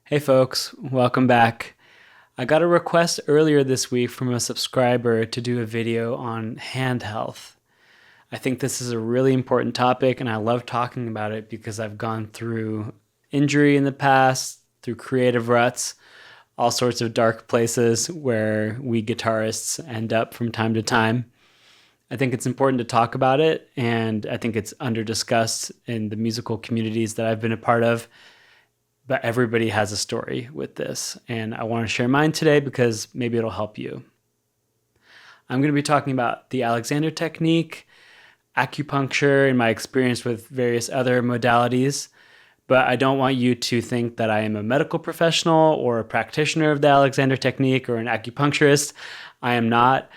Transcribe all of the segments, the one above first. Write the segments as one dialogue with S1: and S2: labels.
S1: Hey folks, welcome back. I got a request earlier this week from a subscriber to do a video on hand health. I think this is a really important topic and I love talking about it because I've gone through injury in the past, through creative ruts, all sorts of dark places where we guitarists end up from time to time. I think it's important to talk about it, and I think it's under discussed in the musical communities that I've been a part of, but everybody has a story with this, and I want to share mine today because maybe it'll help you. I'm going to be talking about the Alexander technique, acupuncture, and my experience with various other modalities, but I don't want you to think that I am a medical professional or a practitioner of the Alexander technique or an acupuncturist. I am not.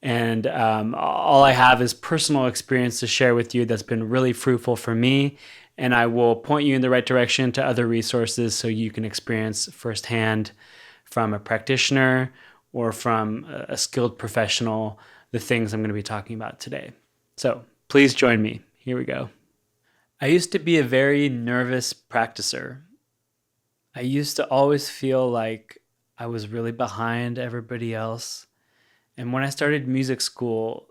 S1: And all I have is personal experience to share with you that's been really fruitful for me. And I will point you in the right direction to other resources so you can experience firsthand from a practitioner or from a skilled professional the things I'm going to be talking about today. So please join me. Here we go. I used to be a very nervous practicer. I used to always feel like I was really behind everybody else. And when I started music school,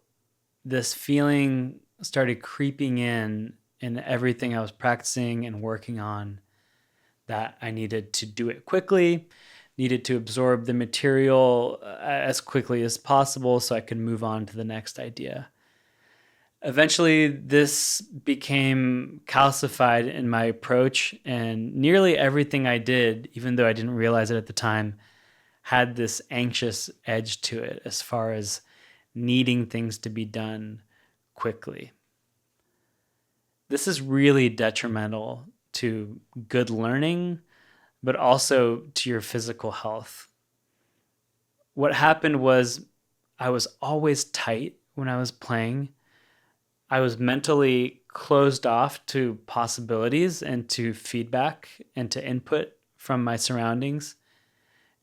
S1: this feeling started creeping in everything I was practicing and working on, that I needed to do it quickly, needed to absorb the material as quickly as possible so I could move on to the next idea. Eventually, this became calcified in my approach, and nearly everything I did, even though I didn't realize it at the time, had this anxious edge to it as far as needing things to be done quickly. This is really detrimental to good learning, but also to your physical health. What happened was I was always tight when I was playing. I was mentally closed off to possibilities and to feedback and to input from my surroundings.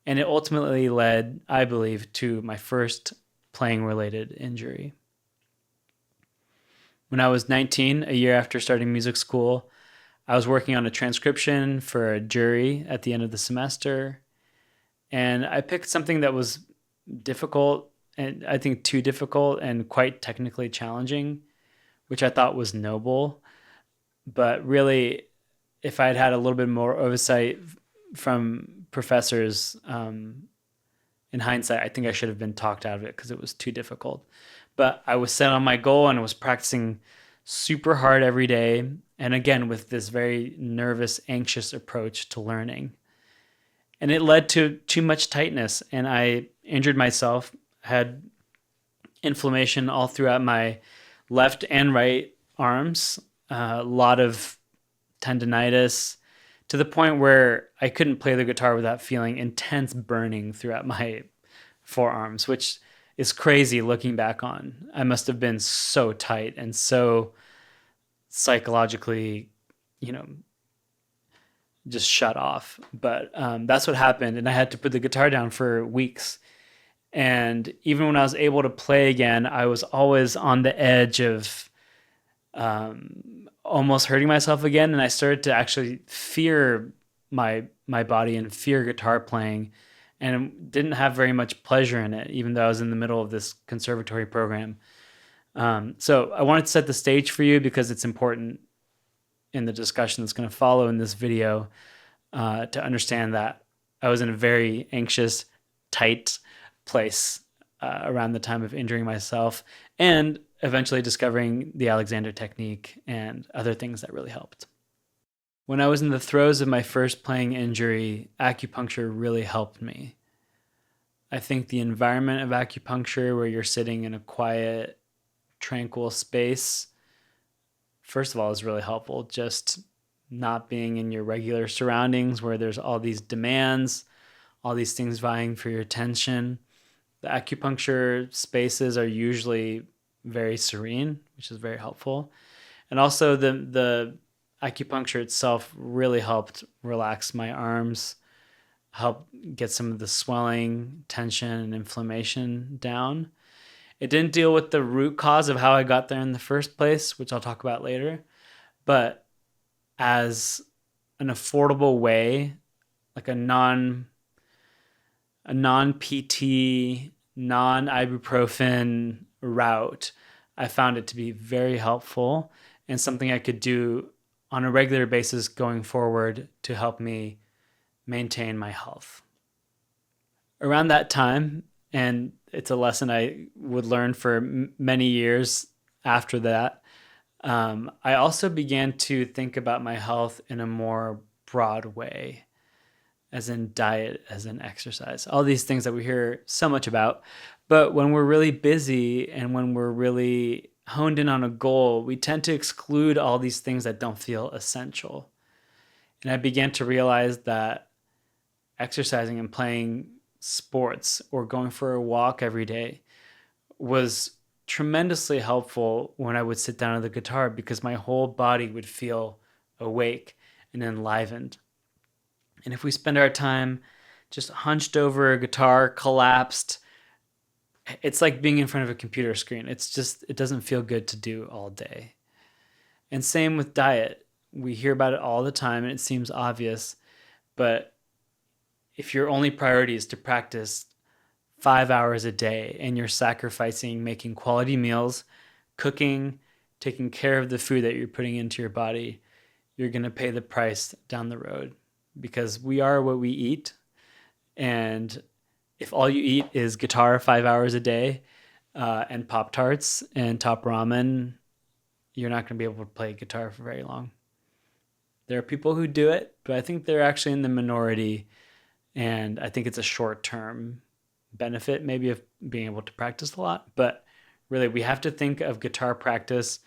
S1: And it ultimately led, I believe, to my first playing-related injury. When I was 19, a year after starting music school, I was working on a transcription for a jury at the end of the semester. And I picked something that was difficult, and I think too difficult and quite technically challenging, which I thought was noble. But really, if I'd had a little bit more oversight from professors, in hindsight, I think I should have been talked out of it because it was too difficult. But I was set on my goal and I was practicing super hard every day. And again, with this very nervous, anxious approach to learning. And it led to too much tightness. And I injured myself, had inflammation all throughout my left and right arms, a lot of tendonitis, to the point where I couldn't play the guitar without feeling intense burning throughout my forearms, which is crazy looking back on. I must have been so tight and so psychologically, just shut off. But that's what happened. And I had to put the guitar down for weeks. And even when I was able to play again, I was always on the edge of almost hurting myself again, and I started to actually fear my body and fear guitar playing, and didn't have very much pleasure in it, even though I was in the middle of this conservatory program. So I wanted to set the stage for you because it's important in the discussion that's going to follow in this video to understand that I was in a very anxious, tight place around the time of injuring myself, and eventually discovering the Alexander technique and other things that really helped. When I was in the throes of my first playing injury, acupuncture really helped me. I think the environment of acupuncture, where you're sitting in a quiet, tranquil space, first of all, is really helpful. Just not being in your regular surroundings where there's all these demands, all these things vying for your attention. The acupuncture spaces are usually very serene, which is very helpful. And also the acupuncture itself really helped relax my arms, help get some of the swelling, tension, and inflammation down. It didn't deal with the root cause of how I got there in the first place, which I'll talk about later, but as an affordable way like a non-PT, non-ibuprofen route, I found it to be very helpful and something I could do on a regular basis going forward to help me maintain my health. Around that time, and it's a lesson I would learn for many years after that, I also began to think about my health in a more broad way, as in diet, as in exercise, all these things that we hear so much about. But when we're really busy and when we're really honed in on a goal, we tend to exclude all these things that don't feel essential. And I began to realize that exercising and playing sports or going for a walk every day was tremendously helpful when I would sit down at the guitar because my whole body would feel awake and enlivened. And if we spend our time just hunched over a guitar, collapsed, it's like being in front of a computer screen. It doesn't feel good to do all day. And same with diet. We hear about it all the time and it seems obvious, but if your only priority is to practice 5 hours a day and you're sacrificing making quality meals, cooking, taking care of the food that you're putting into your body, you're going to pay the price down the road because we are what we eat. And if all you eat is guitar 5 hours a day and Pop-Tarts and top ramen, you're not going to be able to play guitar for very long. There are people who do it, but I think they're actually in the minority. And I think it's a short-term benefit maybe of being able to practice a lot. But really, we have to think of guitar practice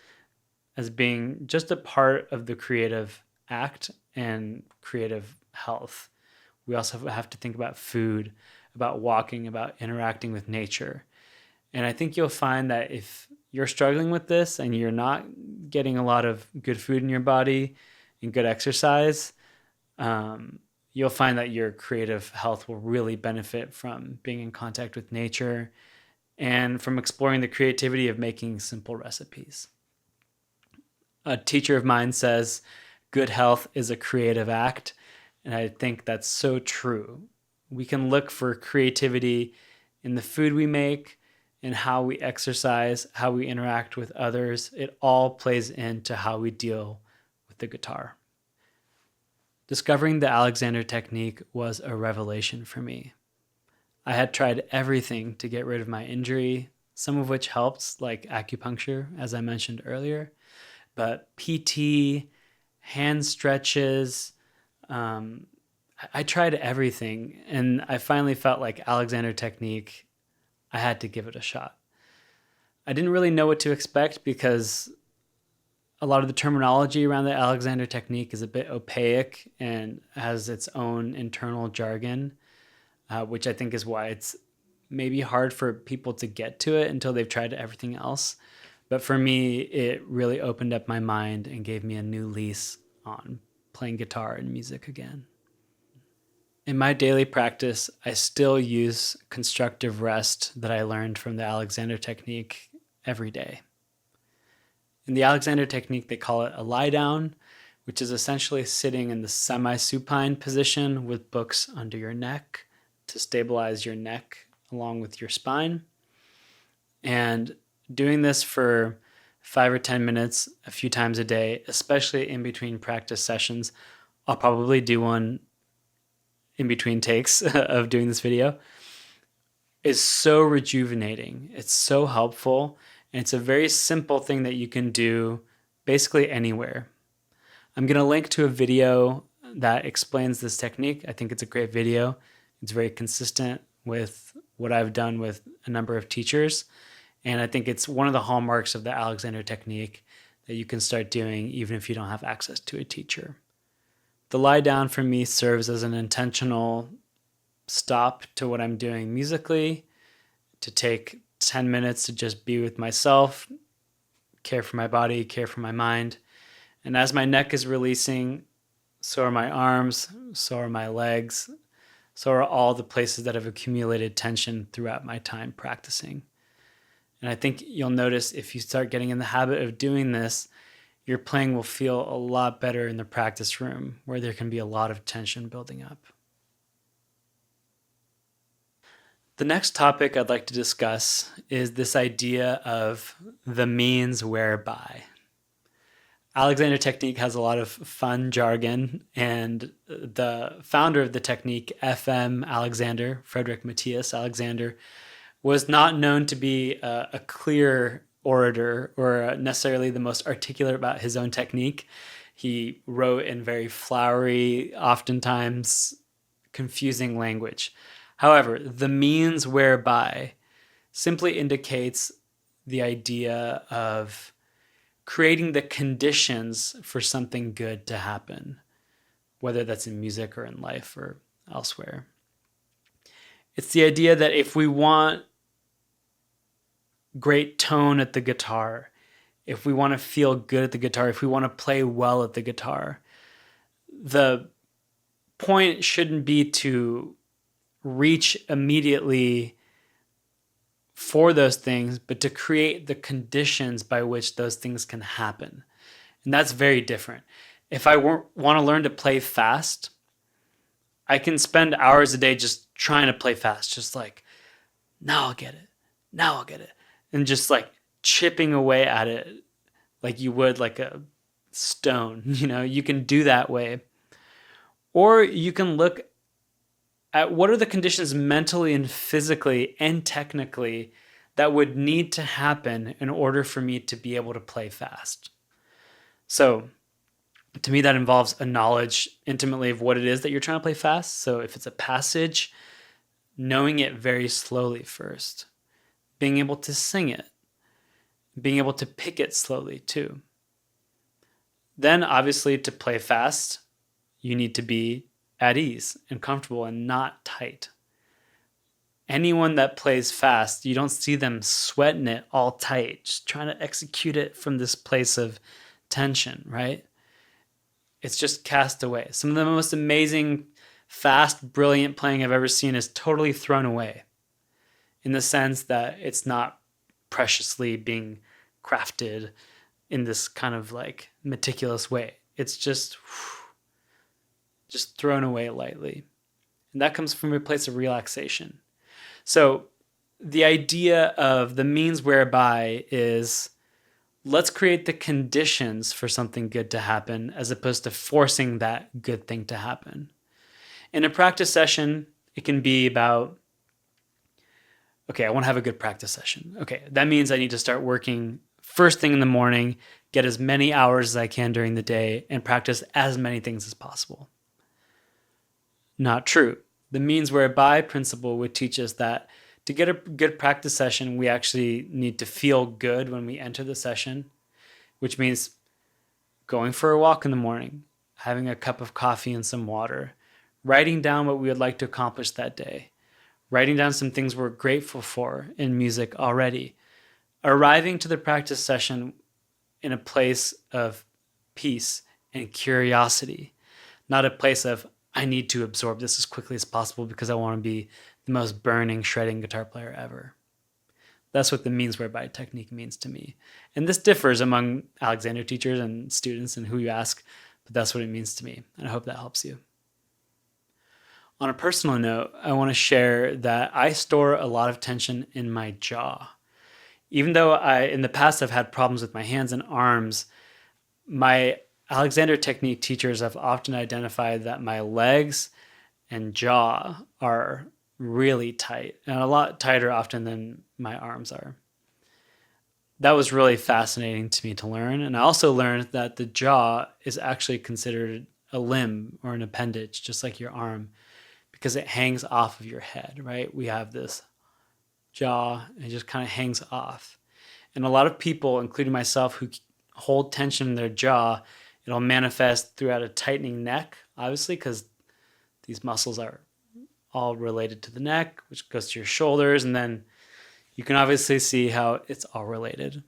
S1: as being just a part of the creative act and creative health. We also have to think about food, about walking, about interacting with nature. And I think you'll find that if you're struggling with this and you're not getting a lot of good food in your body and good exercise, you'll find that your creative health will really benefit from being in contact with nature and from exploring the creativity of making simple recipes. A teacher of mine says, good health is a creative act. And I think that's so true. We can look for creativity in the food we make, in how we exercise, how we interact with others. It all plays into how we deal with the guitar. Discovering the Alexander technique was a revelation for me. I had tried everything to get rid of my injury, some of which helped, like acupuncture, as I mentioned earlier. But PT, hand stretches, I tried everything. And I finally felt like Alexander technique, I had to give it a shot. I didn't really know what to expect because a lot of the terminology around the Alexander technique is a bit opaque and has its own internal jargon, which I think is why it's maybe hard for people to get to it until they've tried everything else. But for me, it really opened up my mind and gave me a new lease on playing guitar and music again. In my daily practice, I still use constructive rest that I learned from the Alexander technique every day. In the Alexander technique, they call it a lie down, which is essentially sitting in the semi-supine position with books under your neck to stabilize your neck along with your spine. And doing this for 5 or 10 minutes a few times a day, especially in between practice sessions. I'll probably do one in between takes of doing this video, is so rejuvenating. It's so helpful. And it's a very simple thing that you can do basically anywhere. I'm going to link to a video that explains this technique. I think it's a great video. It's very consistent with what I've done with a number of teachers. And I think it's one of the hallmarks of the Alexander technique that you can start doing even if you don't have access to a teacher. The lie down for me serves as an intentional stop to what I'm doing musically, to take 10 minutes to just be with myself, care for my body, care for my mind. And as my neck is releasing, so are my arms, so are my legs, so are all the places that have accumulated tension throughout my time practicing. And I think you'll notice if you start getting in the habit of doing this, your playing will feel a lot better in the practice room where there can be a lot of tension building up. The next topic I'd like to discuss is this idea of the means whereby. Alexander technique has a lot of fun jargon, and the founder of the technique, FM Alexander, Frederick Matthias Alexander, was not known to be a clear orator or necessarily the most articulate about his own technique. He wrote in very flowery, oftentimes confusing language. However, the means whereby simply indicates the idea of creating the conditions for something good to happen, whether that's in music or in life or elsewhere. It's the idea that if we want great tone at the guitar, if we want to feel good at the guitar, if we want to play well at the guitar, the point shouldn't be to reach immediately for those things, but to create the conditions by which those things can happen. And that's very different. If I want to learn to play fast, I can spend hours a day just trying to play fast, just like, now I'll get it, now I'll get it. And just like chipping away at it like you would like a stone. You can do that way. Or you can look at what are the conditions mentally and physically and technically that would need to happen in order for me to be able to play fast. So to me, that involves a knowledge intimately of what it is that you're trying to play fast. So if it's a passage, knowing it very slowly first, being able to sing it, being able to pick it slowly too. Then obviously to play fast, you need to be at ease and comfortable and not tight. Anyone that plays fast, you don't see them sweating it all tight, just trying to execute it from this place of tension, right? It's just cast away. Some of the most amazing, fast, brilliant playing I've ever seen is totally thrown away in the sense that it's not preciously being crafted in this kind of like meticulous way. It's just thrown away lightly. And that comes from a place of relaxation. So the idea of the means whereby is let's create the conditions for something good to happen as opposed to forcing that good thing to happen. In a practice session, it can be about, okay, I want to have a good practice session. Okay, that means I need to start working first thing in the morning, get as many hours as I can during the day, and practice as many things as possible. Not true. The means whereby principle would teach us that to get a good practice session, we actually need to feel good when we enter the session, which means going for a walk in the morning, having a cup of coffee and some water, writing down what we would like to accomplish that day, writing down some things we're grateful for in music already, arriving to the practice session in a place of peace and curiosity, not a place of, I need to absorb this as quickly as possible because I want to be the most burning, shredding guitar player ever. That's what the means whereby technique means to me. And this differs among Alexander teachers and students and who you ask, but that's what it means to me. And I hope that helps you. On a personal note, I want to share that I store a lot of tension in my jaw. Even though in the past I've had problems with my hands and arms, my Alexander technique teachers have often identified that my legs and jaw are really tight and a lot tighter often than my arms are. That was really fascinating to me to learn. And I also learned that the jaw is actually considered a limb or an appendage, just like your arm, because it hangs off of your head, right? We have this jaw and it just kind of hangs off. And a lot of people, including myself, who hold tension in their jaw, it'll manifest throughout a tightening neck, obviously, because these muscles are all related to the neck, which goes to your shoulders. And then you can obviously see how it's all related.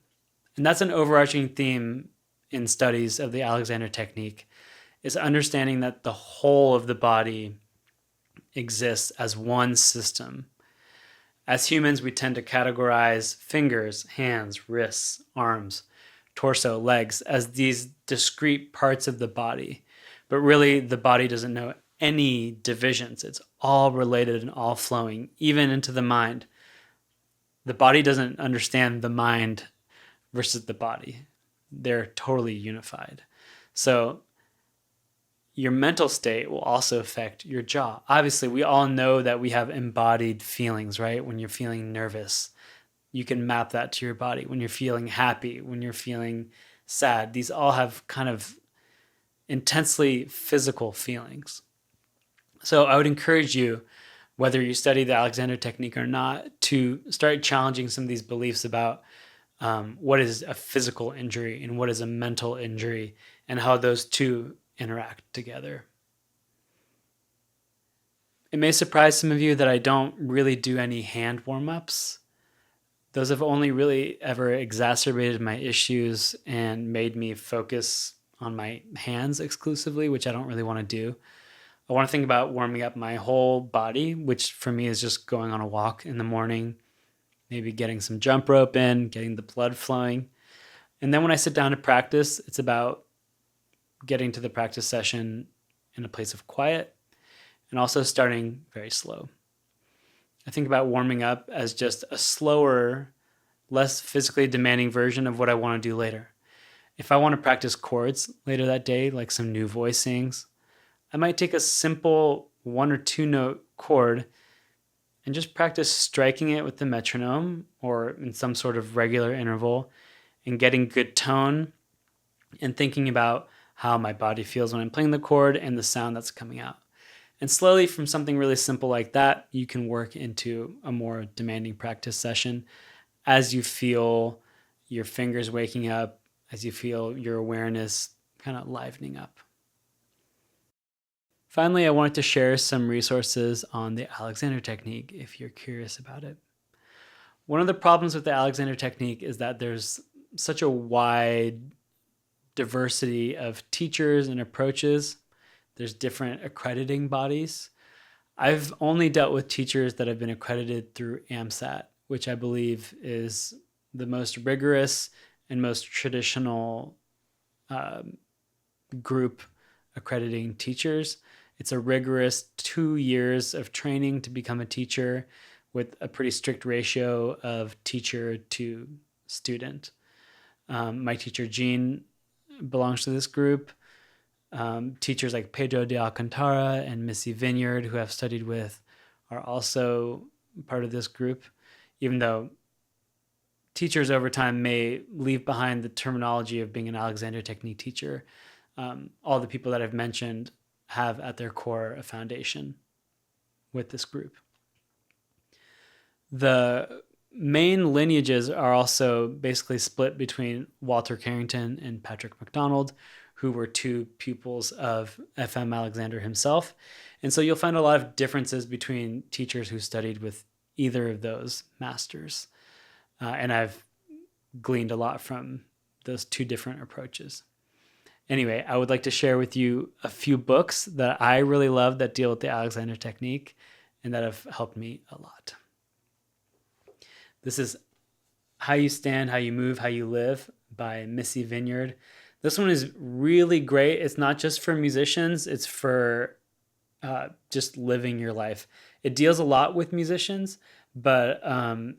S1: And that's an overarching theme in studies of the Alexander technique, is understanding that the whole of the body exists as one system. As humans, we tend to categorize fingers, hands, wrists, arms, torso, legs as these discrete parts of the body. But really, the body doesn't know any divisions. It's all related and all flowing, even into the mind. The body doesn't understand the mind versus the body. They're totally unified. So your mental state will also affect your jaw. Obviously, we all know that we have embodied feelings, right? When you're feeling nervous, you can map that to your body. When you're feeling happy, when you're feeling sad, these all have kind of intensely physical feelings. So I would encourage you, whether you study the Alexander technique or not, to start challenging some of these beliefs about what is a physical injury and what is a mental injury, and how those two interact together. It may surprise some of you that I don't really do any hand warm-ups. Those have only really ever exacerbated my issues and made me focus on my hands exclusively, which I don't really want to do. I want to think about warming up my whole body, which for me is just going on a walk in the morning, maybe getting some jump rope in, getting the blood flowing. And then when I sit down to practice, it's about getting to the practice session in a place of quiet and also starting very slow. I think about warming up as just a slower, less physically demanding version of what I want to do later. If I want to practice chords later that day, like some new voicings, I might take a simple 1 or 2 note chord and just practice striking it with the metronome or in some sort of regular interval and getting good tone and thinking about how my body feels when I'm playing the chord and the sound that's coming out. And slowly, from something really simple like that, you can work into a more demanding practice session as you feel your fingers waking up, as you feel your awareness kind of livening up. Finally, I wanted to share some resources on the Alexander technique if you're curious about it. One of the problems with the Alexander technique is that there's such a wide diversity of teachers and approaches. There's different accrediting bodies. I've only dealt with teachers that have been accredited through AMSAT, which I believe is the most rigorous and most traditional group accrediting teachers. It's a rigorous 2 years of training to become a teacher with a pretty strict ratio of teacher to student. My teacher, Jean, belongs to this group. Teachers like Pedro De Alcantara and Missy Vineyard, who I've studied with, are also part of this group, even though teachers over time may leave behind the terminology of being an Alexander technique teacher. All the people that I've mentioned have at their core a foundation with this group. The main lineages are also basically split between Walter Carrington and Patrick MacDonald, who were 2 pupils of F.M. Alexander himself. And so you'll find a lot of differences between teachers who studied with either of those masters. And I've gleaned a lot from those 2 different approaches. Anyway, I would like to share with you a few books that I really love that deal with the Alexander technique and that have helped me a lot. This is How You Stand, How You Move, How You Live by Missy Vineyard. This one is really great. It's not just for musicians, it's for just living your life. It deals a lot with musicians, but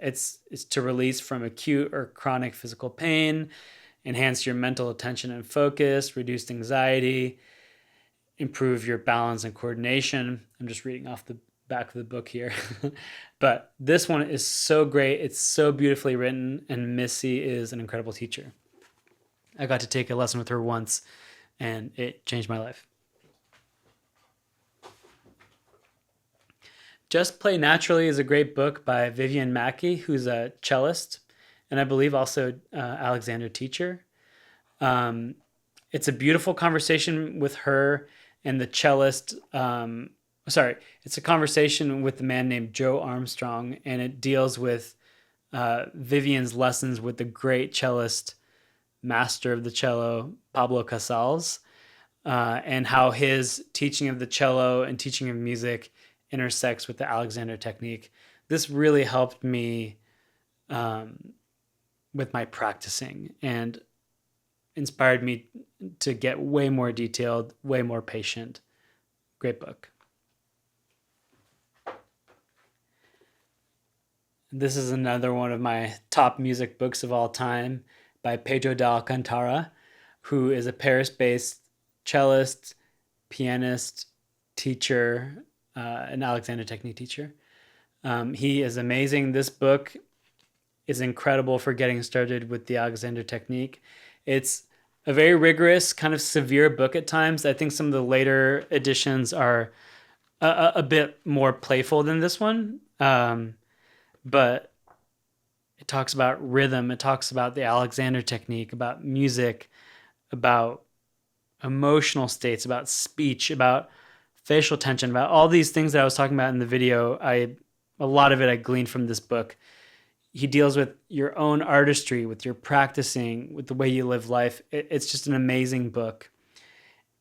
S1: it's to release from acute or chronic physical pain, enhance your mental attention and focus, reduce anxiety, improve your balance and coordination. I'm just reading off the back of the book here. But this one is so great. It's so beautifully written, and Missy is an incredible teacher. I got to take a lesson with her once, and it changed my life. Just Play Naturally is a great book by Vivian Mackey, who's a cellist, and I believe also Alexander teacher. It's a beautiful conversation with her and the cellist. It's a conversation with a man named Joe Armstrong, and it deals with Vivian's lessons with the great cellist, master of the cello, Pablo Casals, and how his teaching of the cello and teaching of music intersects with the Alexander technique. This really helped me with my practicing and inspired me to get way more detailed, way more patient. Great book. This is another one of my top music books of all time by Pedro De Alcantara, who is a Paris-based cellist, pianist, teacher, an Alexander Technique teacher. He is amazing. This book is incredible for getting started with the Alexander Technique. It's a very rigorous, kind of severe book at times. I think some of the later editions are a bit more playful than this one. But it talks about rhythm. It talks about the Alexander Technique, about music, about emotional states, about speech, about facial tension, about all these things that I was talking about in the video. A lot of it I gleaned from this book. He deals with your own artistry, with your practicing, with the way you live life. It's just an amazing book.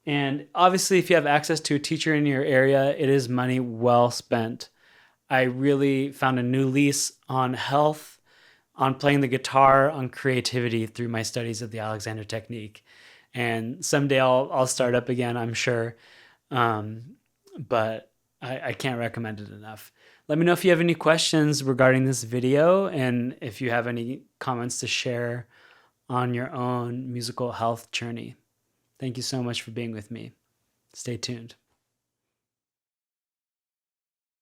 S1: And obviously, if you have access to a teacher in your area, it is money well spent. I really found a new lease on health, on playing the guitar, on creativity through my studies of the Alexander Technique. And someday I'll start up again, I'm sure. But I can't recommend it enough. Let me know if you have any questions regarding this video and if you have any comments to share on your own musical health journey. Thank you so much for being with me. Stay tuned.